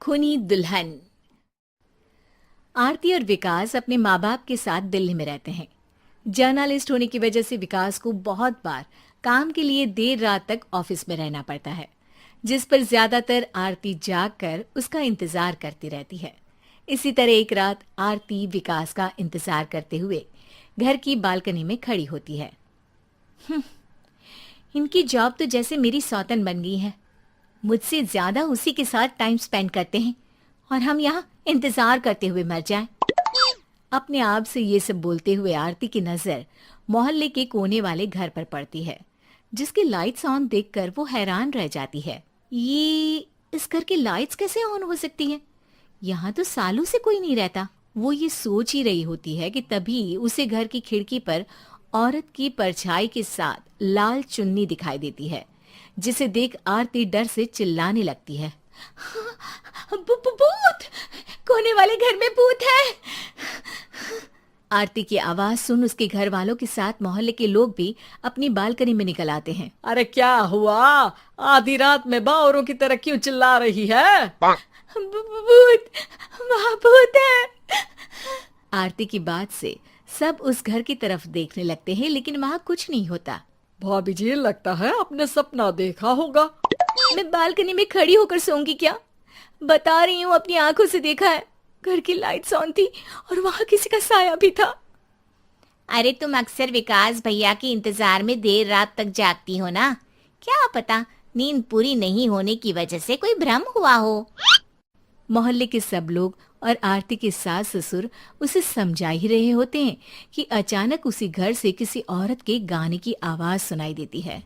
खूनी दुल्हन। आरती और विकास अपने माँ बाप के साथ दिल्ली में रहते हैं। जर्नलिस्ट होने की वजह से विकास को बहुत बार काम के लिए देर रात तक ऑफिस में रहना पड़ता है, जिस पर ज्यादातर आरती जागकर उसका इंतजार करती रहती है। इसी तरह एक रात आरती विकास का इंतजार करते हुए घर की बालकनी में खड़ी होती है। इनकी जॉब तो जैसे मेरी सौतन बन गई है। मुझसे ज्यादा उसी के साथ टाइम स्पेंड करते हैं और हम यहाँ इंतजार करते हुए मर जाएं। अपने आप से ये सब बोलते हुए आरती की नजर मोहल्ले के कोने वाले घर पर पड़ती है, जिसके लाइट्स ऑन देखकर वो हैरान रह जाती है। ये इस घर की लाइट्स कैसे ऑन हो सकती हैं? यहाँ तो सालों से कोई नहीं रहता। वो ये सोच ही रही होती है कि तभी उसे घर की खिड़की पर औरत की परछाई के साथ लाल चुन्नी दिखाई देती है, जिसे देख आरती डर से चिल्लाने लगती है। भूत! कोने वाले घर में भूत है! आरती की आवाज सुन उसके घर वालों के साथ मोहल्ले के लोग भी अपनी बालकनी में निकल आते हैं। अरे क्या हुआ? आधी रात में बावरों की तरह क्यों चिल्ला रही है? भूत! वहाँ भूत है! आरती की बात से सब उस घर की तरफ देखने लगते हैं, लेकिन वहाँ कुछ नहीं होता। भाभी जी, लगता है आपने सपना देखा होगा। मैं बालकनी में खड़ी होकर सोऊंगी क्या? बता रही हूँ, अपनी आंखों से देखा है। घर की लाइट्स ऑन थी और वहाँ किसी का साया भी था। अरे तुम अक्सर विकास भैया के इंतजार में देर रात तक जागती हो ना, क्या पता नींद पूरी नहीं होने की वजह से कोई भ्रम हुआ हो। मोहल्ले के सब लोग और आरती के सास ससुर उसे समझा ही रहे होते हैं कि अचानक उसी घर से किसी औरत के गाने की आवाज सुनाई देती है।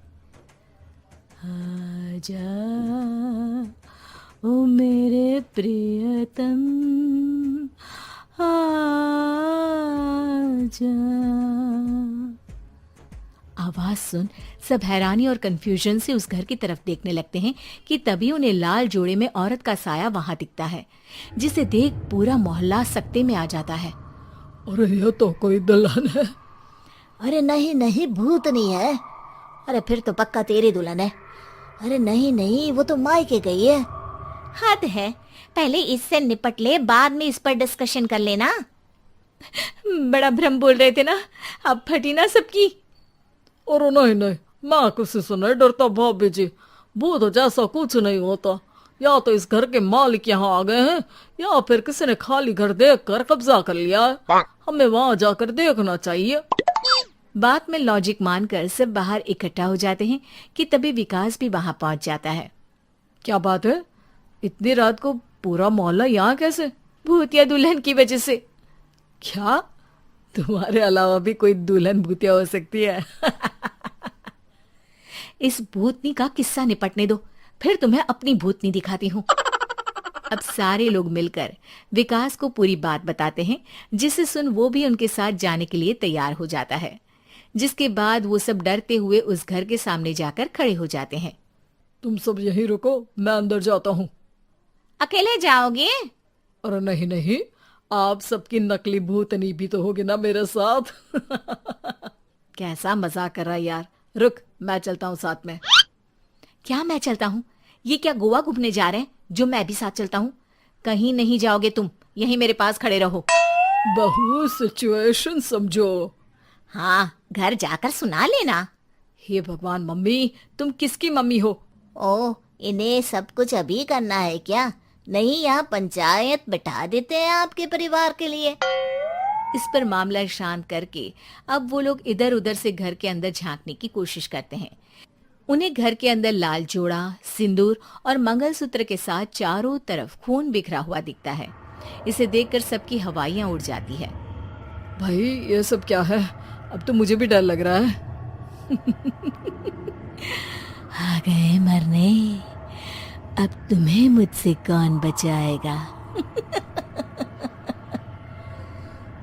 आजा ओ मेरे प्रियतम, आजा। आवाज सुन सब हैरानी और कंफ्यूजन से उस घर की तरफ देखने लगते हैं कि तभी उन्हें लाल जोड़े में औरत का साया वहां दिखता है, जिसे देख पूरा मोहल्ला सकते में आ जाता है। अरे ये तो कोई दुल्हन है। अरे नहीं नहीं, भूत नहीं है। अरे फिर तो पक्का तेरी दुल्हन है। अरे नहीं नहीं, वो तो मायके गई है। हद है, पहले इससे निपट ले, बाद में इस पर डिस्कशन कर लेना। बड़ा भ्रम बोल रहे थे ना, अब फटी ना सबकी। और नहीं नहीं, मैं किसी से नहीं डरता भाभी जी। भूत जैसा कुछ नहीं होता। या तो इस घर के मालिक यहाँ आ गए हैं, या फिर किसी ने खाली घर देख कर कब्जा कर लिया है। हमें वहां जाकर देखना चाहिए। बात में लॉजिक मानकर सब बाहर इकट्ठा हो जाते हैं कि तभी विकास भी वहां पहुंच जाता है। क्या बात है? इतनी रात को पूरा मोहल्ला यहाँ कैसे? भूतिया दुल्हन की वजह से। क्या तुम्हारे अलावा भी कोई दुल्हन भूतिया हो सकती है? इस भूतनी का किस्सा निपटने दो, फिर तुम्हें अपनी भूतनी दिखाती हूँ। अब सारे लोग मिलकर विकास को पूरी बात बताते हैं, जिसे सुन वो भी उनके साथ जाने के लिए तैयार हो जाता है। जिसके बाद वो सब डरते हुए उस घर के सामने जाकर खड़े हो जाते हैं। तुम सब यहीं रुको, मैं अंदर जाता हूँ। अकेले जाओगे? अरे नहीं नहीं, आप सबकी नकली भूतनी भी तो होगी ना मेरे साथ। कैसा मजाक कर रहा यार। रुक, मैं चलता हूँ साथ में। क्या मैं चलता हूँ? ये क्या गोवा घूमने जा रहे हैं जो मैं भी साथ चलता हूँ? कहीं नहीं जाओगे तुम, यहीं मेरे पास खड़े रहो। बहू सिचुएशन समझो। हाँ, घर जाकर सुना लेना। हे भगवान, मम्मी तुम किसकी मम्मी हो? ओ, इन्हें सब कुछ अभी करना है क्या? नहीं, यहाँ पंचायत बैठा देते हैं आपके परिवार के लिए। इस पर मामला शांत करके अब वो लोग इधर उधर से घर के अंदर झांकने की कोशिश करते हैं। उन्हें घर के अंदर लाल जोड़ा, सिंदूर और मंगलसूत्र के साथ चारों तरफ खून बिखरा हुआ दिखता है। इसे देखकर सबकी हवाइयां उड़ जाती है। भाई ये सब क्या है? अब तो मुझे भी डर लग रहा है। आ गए मरने, अब तुम्हें मुझसे कौन बचाएगा?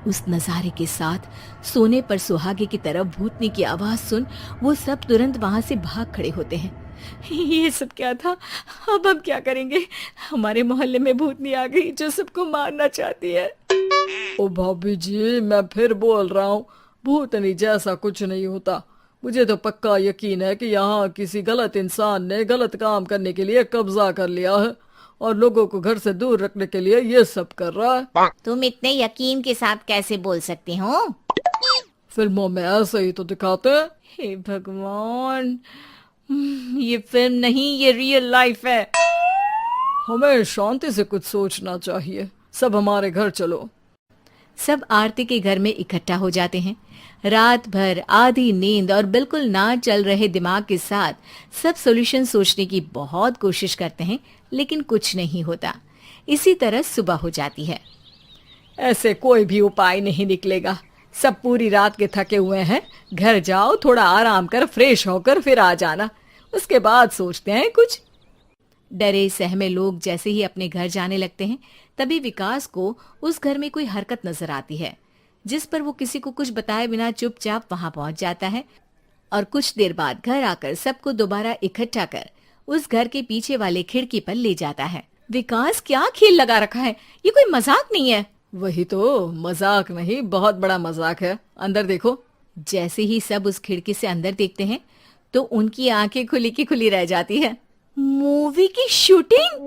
उस नजारे के साथ सोने पर सुहागे की तरफ भूतनी की आवाज सुन वो सब तुरंत वहां से भाग खड़े होते हैं। ये सब क्या था? अब हम क्या करेंगे? हमारे मोहल्ले में भूतनी आ गई जो सबको मारना चाहती है। ओ भाभी जी, मैं फिर बोल रहा हूँ, भूतनी जैसा कुछ नहीं होता। मुझे तो पक्का यकीन है कि यहाँ किसी गलत इंसान ने गलत काम करने के लिए कब्जा कर लिया है और लोगों को घर से दूर रखने के लिए ये सब कर रहा है। तुम इतने यकीन के साथ कैसे बोल सकते हो? फिल्मों में ऐसे ही तो दिखाते हैं। हे भगवान, ये फिल्म नहीं, ये रियल लाइफ है। हमें शांति से कुछ सोचना चाहिए। सब हमारे घर चलो। सब आरती के घर में इकट्ठा हो जाते हैं। रात भर आधी नींद और बिल्कुल ना चल रहे दिमाग के साथ सब सॉल्यूशन सोचने की बहुत कोशिश करते हैं, लेकिन कुछ नहीं होता। इसी तरह सुबह हो जाती है। ऐसे कोई भी उपाय नहीं निकलेगा। सब पूरी रात के थके हुए हैं। घर जाओ, थोड़ा आराम कर, फ्रेश होकर फिर आ जाना, उसके बाद सोचते हैं कुछ। डरे सहमे लोग जैसे ही अपने घर जाने लगते हैं, तभी विकास को उस घर में कोई हरकत नजर आती है, जिस पर वो किसी को कुछ बताए बिना चुपचाप वहां पहुंच जाता है और कुछ देर बाद घर आकर सबको दोबारा इकट्ठा कर उस घर के पीछे वाले खिड़की पर ले जाता है। विकास, क्या खेल लगा रखा है? ये कोई मजाक नहीं है। वही तो, मजाक नहीं, बहुत बड़ा मजाक है। अंदर देखो। जैसे ही सब उस खिड़की से अंदर देखते हैं तो उनकी आंखें खुली की खुली रह जाती है। मूवी की शूटिंग!